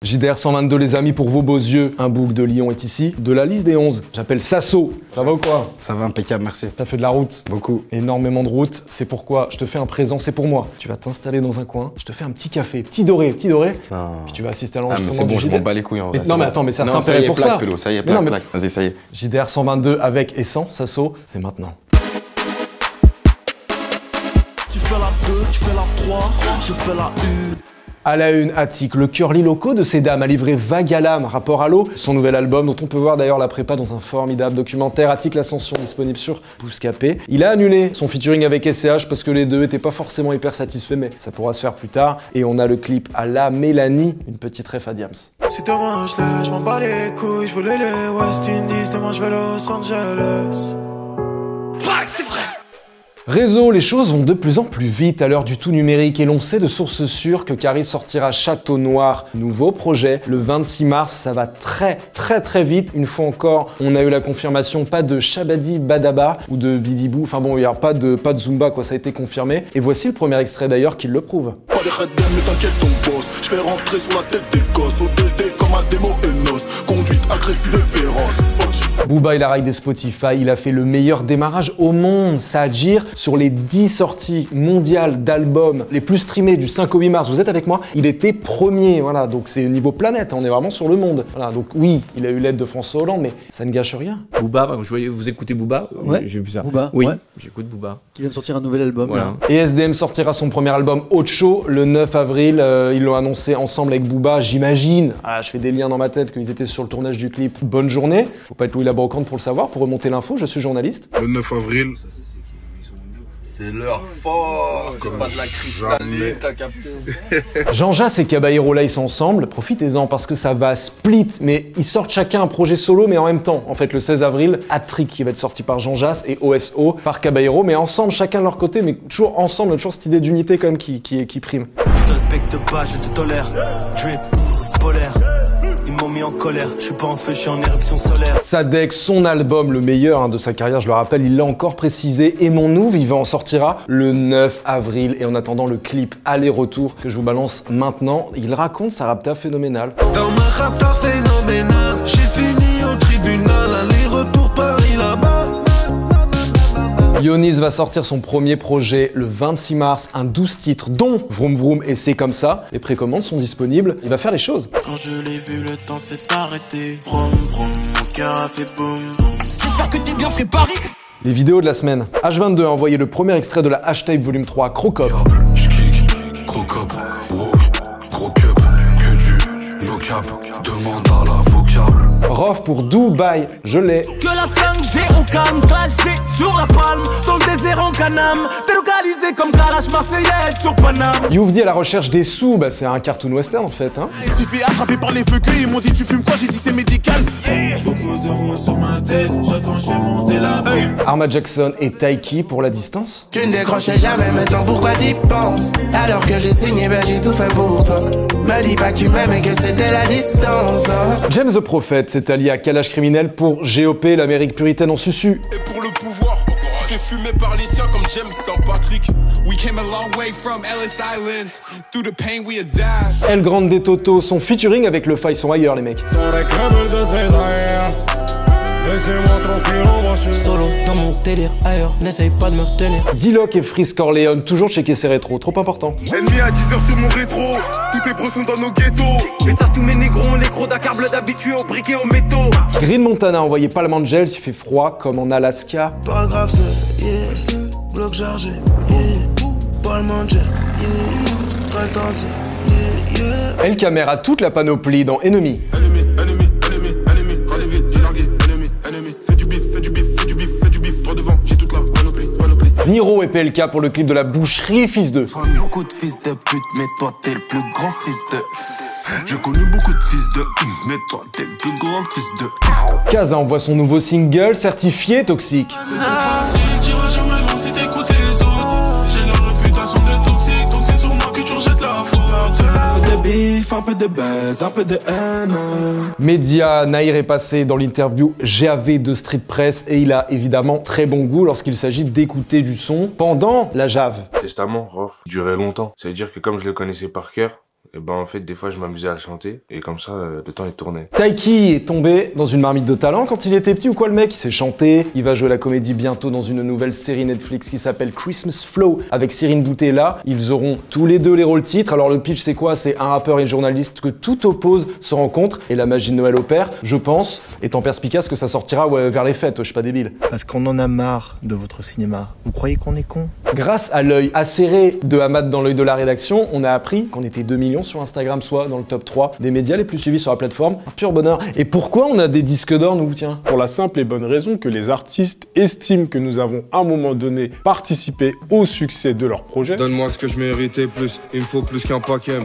JDR 122 les amis, pour vos beaux yeux, un bouc de lion est ici. De la liste des 11, j'appelle Sasso. Ça va ou quoi? Ça va impeccable, merci. T'as fait de la route? Beaucoup. Énormément de route, c'est pourquoi je te fais un présent, c'est pour moi. Tu vas t'installer dans un coin, je te fais un petit café, petit doré, puis tu vas assister à l'enregistrement c'est bon, du je JDR. m'en bats les couilles en vrai. Non mais attends, mais ça non, t'intéresse pour ça. Pélo, ça y est, plaque. Vas-y, ça y est. JDR 122 avec et sans Sasso, c'est maintenant. Tu fais la 2, tu fais la 3, je fais la 1. À la une, Attic, le curly loco de ces dames a livré vague à l'âme, rapport à l'eau, son nouvel album dont on peut voir d'ailleurs la prépa dans un formidable documentaire, Attic l'Ascension, disponible sur Bouscapé. Il a annulé son featuring avec SCH parce que les deux étaient pas forcément hyper satisfaits, mais ça pourra se faire plus tard. Et on a le clip à la Mélanie, une petite ref à Diams. Si demain je l'ai, je m'en bats les couilles, je voulais les West Indies, demain je vais Los Angeles. C'est vrai. Réseau, les choses vont de plus en plus vite à l'heure du tout numérique et l'on sait de sources sûres que Caris sortira Château Noir, nouveau projet, le 26 mars. Ça va très vite. Une fois encore, on a eu la confirmation, pas de Shabadi Badaba ou de Bidibou. Enfin bon, il n'y a pas de Zumba, quoi, ça a été confirmé. Et voici le premier extrait d'ailleurs qui le prouve. Pas de red mais t'inquiète ton boss, je fais rentrer sur la tête des gosses, au 2D comme un démo Enos, conduite agressive et féroce. Booba, il a rail des Spotify, il a fait le meilleur démarrage au monde, Sajir, sur les 10 sorties mondiales d'albums les plus streamés du 5 au 8 mars, vous êtes avec moi, il était premier, voilà, donc c'est au niveau planète, on est vraiment sur le monde. Voilà, donc oui, il a eu l'aide de François Hollande, mais ça ne gâche rien. Booba, je voyais vous écoutez Booba? Ouais, j'ai vu ça. Booba, oui, ouais. J'écoute Booba. Qui vient de sortir un nouvel album. Voilà. Là. Et SDM sortira son premier album Ocho le 9 avril, ils l'ont annoncé ensemble avec Booba, j'imagine, je fais des liens dans ma tête qu'ils étaient sur le tournage du clip Bonne Journée, faut pas être Louis Labrocante pour le savoir, pour remonter l'info, je suis journaliste. Le 9 avril. C'est leur fort, c'est pas de la cristalline, t'as capté. Jean-Jas et Caballero là ils sont ensemble, profitez-en parce que ça va split, mais ils sortent chacun un projet solo mais en même temps. En fait le 16 avril, Hat-Trick qui va être sorti par Jean-Jas et OSO par Caballero, mais ensemble, chacun de leur côté, mais toujours ensemble, toujours cette idée d'unité quand même qui prime. Je te respecte pas, je te tolère. Drip, polaire. Ils m'ont mis en colère, je suis pas en feu, je suis en éruption solaire. Sadex, son album, le meilleur de sa carrière, je le rappelle, il l'a encore précisé. Et mon nouveau, il en sortira le 9 avril. Et en attendant le clip aller-retour que je vous balance maintenant, il raconte sa rapta phénoménale. Dans ma rapta phénoménale, j'ai fini au tribunal, aller-retour Paris là-bas. Yonis va sortir son premier projet le 26 mars, un 12 titres dont Vroom Vroom et C'est Comme Ça. Les précommandes sont disponibles, il va faire les choses. Quand je l'ai vu, le temps s'est arrêté. Vroom Vroom, mon cœur a fait boum boum. J'espère que t'es bien préparé. Les vidéos de la semaine. H22 a envoyé le premier extrait de la H-Tape volume 3, Crocop. J'kick, Crocop, woke, gros cup, que du no cap, demande à l'avocat. Rof pour Dubaï, je l'ai. Que la 5G au calme, clashé sur la palme, dans le désert en Canam, délocalisé comme Kalash marseillaise sur Paname. Youvdi à la recherche des sous, c'est un cartoon western en fait. Il s'est fait attraper par les feux clés, ils m'ont dit tu fumes quoi, j'ai dit c'est médical. Beaucoup d'euros sur ma tête, j'attends, je vais monter là. Arma Jackson et Taiki pour La Distance. Tu ne décrochais jamais, maintenant pourquoi t'y penses? Alors que j'ai signé, j'ai tout fait pour toi. Me dis pas que tu m'aimes et que c'était la distance. James the Prophet s'est allié à Kalash Criminel pour GOP, l'Amérique puritaine en susu. Et pour le pouvoir, je t'ai fumé par les tiens comme James Saint-Patrick. We came a long way from Ellis Island. Through the pain we had died. El Grande Toto, son featuring avec le Fa, ils sont ailleurs les mecs. Solo dans mon délire, ailleurs, n'essaye pas de me retenir. D-Loc et Freeze Corleone, toujours checker ses rétros, trop important. Ennemi à 10h sur mon rétro. Tous tes bros sont dans nos ghettos. Mais t'as tous mes négrons, les gros Dakar bleu d'habitué aux briquets aux métaux. Green Montana a envoyé Palm Angels, il fait froid comme en Alaska. Pas grave, c'est bloc chargé. Palm Angels, reste entier. El Camera, toute la panoplie dans Enemy. Niro et PLK pour le clip de la boucherie Fils de. Beaucoup de fils de pute, mais toi t'es le plus grand fils de. J'ai connu beaucoup de fils de, mais toi t'es le plus grand fils de. Kaza envoie son nouveau single certifié toxique. C'est trop facile, t'iras jamais loin si t'écoutes les autres. J'ai la réputation de toxique, donc c'est sur moi que tu rejettes la faute. Un peu de bif, un peu de buzz, un peu de haine. Média, Naïr est passé dans l'interview GAV de Street Press et il a évidemment très bon goût lorsqu'il s'agit d'écouter du son pendant la jave. Testament, Rof, durait longtemps. Ça veut dire que comme je le connaissais par cœur, et ben en fait des fois je m'amusais à le chanter et comme ça le temps est tourné. Taiki est tombé dans une marmite de talent quand il était petit ou quoi le mec? Il sait chanter, il va jouer la comédie bientôt dans une nouvelle série Netflix qui s'appelle Christmas Flow avec Cyrine Boutella. Ils auront tous les deux les rôles titres. Alors le pitch c'est quoi? C'est un rappeur et une journaliste que tout oppose se rencontrent et la magie de Noël opère, je pense, étant perspicace que ça sortira vers les fêtes, je suis pas débile. Parce qu'on en a marre de votre cinéma. Vous croyez qu'on est con? Grâce à l'œil acéré de Hamad dans l'œil de la rédaction, on a appris qu'on était 2 millions sur Instagram, soit dans le top 3 des médias les plus suivis sur la plateforme. Un pur bonheur. Et pourquoi on a des disques d'or, nous, tiens? Pour la simple et bonne raison que les artistes estiment que nous avons à un moment donné participé au succès de leur projet. Donne-moi ce que je méritais plus, il me faut plus qu'un paquet.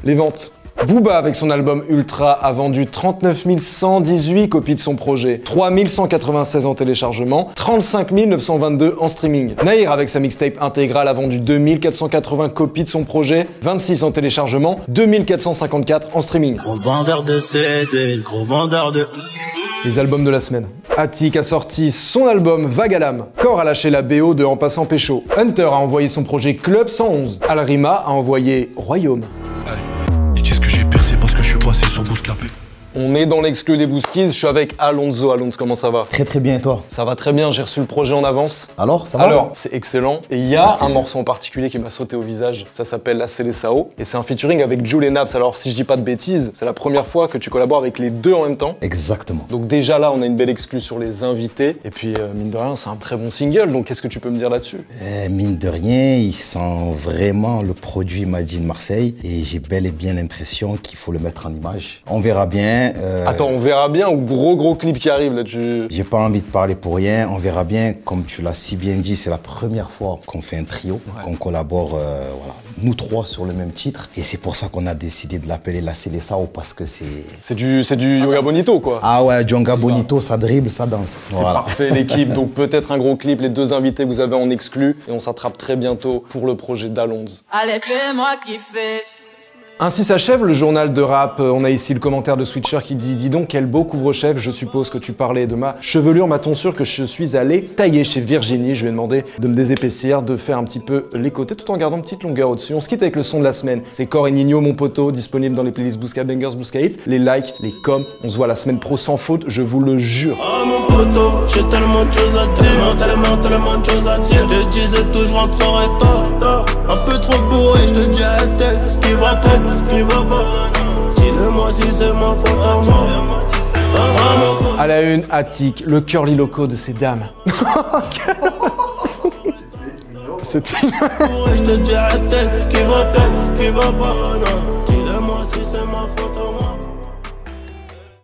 Les ventes. Booba, avec son album Ultra, a vendu 39 118 copies de son projet, 3 196 en téléchargement, 35 922 en streaming. Nahir, avec sa mixtape intégrale, a vendu 2 480 copies de son projet, 26 en téléchargement, 2 454 en streaming. Gros vendeur de CD, gros vendeur de... Les albums de la semaine. Attic a sorti son album Vague à l'âme. Core a lâché la BO de En passant pécho. Hunter a envoyé son projet Club 111. Al-Rima a envoyé Royaume. Parce que je suis passé sur Bouscapé. On est dans l'exclu des Bouskies, je suis avec Alonso. Alonso, comment ça va? Très très bien, et toi? Ça va très bien, j'ai reçu le projet en avance. Alors, ça va? Alors, c'est excellent. Et il y a un morceau en particulier qui m'a sauté au visage, ça s'appelle La Célessao. Et c'est un featuring avec Jul et Naps. Alors, si je dis pas de bêtises, c'est la première fois que tu collabores avec les deux en même temps. Exactement. Donc déjà là, on a une belle exclue sur les invités. Et puis, mine de rien, c'est un très bon single, donc qu'est-ce que tu peux me dire là-dessus? Mine de rien, il sent vraiment le produit Made in Marseille. Et j'ai bel et bien l'impression qu'il faut le mettre en image. On verra bien. Attends, on verra bien, ou gros clip qui arrive là, J'ai pas envie de parler pour rien, on verra bien. Comme tu l'as si bien dit, c'est la première fois qu'on fait un trio, qu'on collabore, voilà, nous trois sur le même titre. Et c'est pour ça qu'on a décidé de l'appeler La Célessao, parce que c'est... C'est du Yoga Bonito, quoi. Ah ouais, Yoga Bonito, ça dribble, ça danse. C'est parfait, l'équipe. Donc peut-être un gros clip, les deux invités que vous avez en exclu. Et on s'attrape très bientôt pour le projet d'Alonso. Allez, fais-moi kiffer. Ainsi s'achève le journal de rap. On a ici le commentaire de Switcher qui dit « Dis donc, quel beau couvre-chef, je suppose que tu parlais de ma chevelure. M'a-t-on sûr que je suis allé tailler chez Virginie. Je lui ai demandé de me désépaissir, de faire un petit peu les côtés tout en gardant une petite longueur au-dessus. » On se quitte avec le son de la semaine. C'est Core et Nino, mon poteau, disponible dans les playlists Bousca Bangers, Bousca Hits. Les likes, les coms. On se voit la semaine pro sans faute, je vous le jure. Oh mon poteau, j'ai tellement de choses à dire, tellement de choses à dire. Je te disais tout, je rentrerai tard. Un peu trop bourré, je te dis à la tête ce qui va pas. Dis-le-moi si c'est ma faute à moi. À la une, Attic, le curly loco de ces dames. C'était... Je te dis à la tête ce qui va pas. Dis-le-moi si c'est ma faute à moi.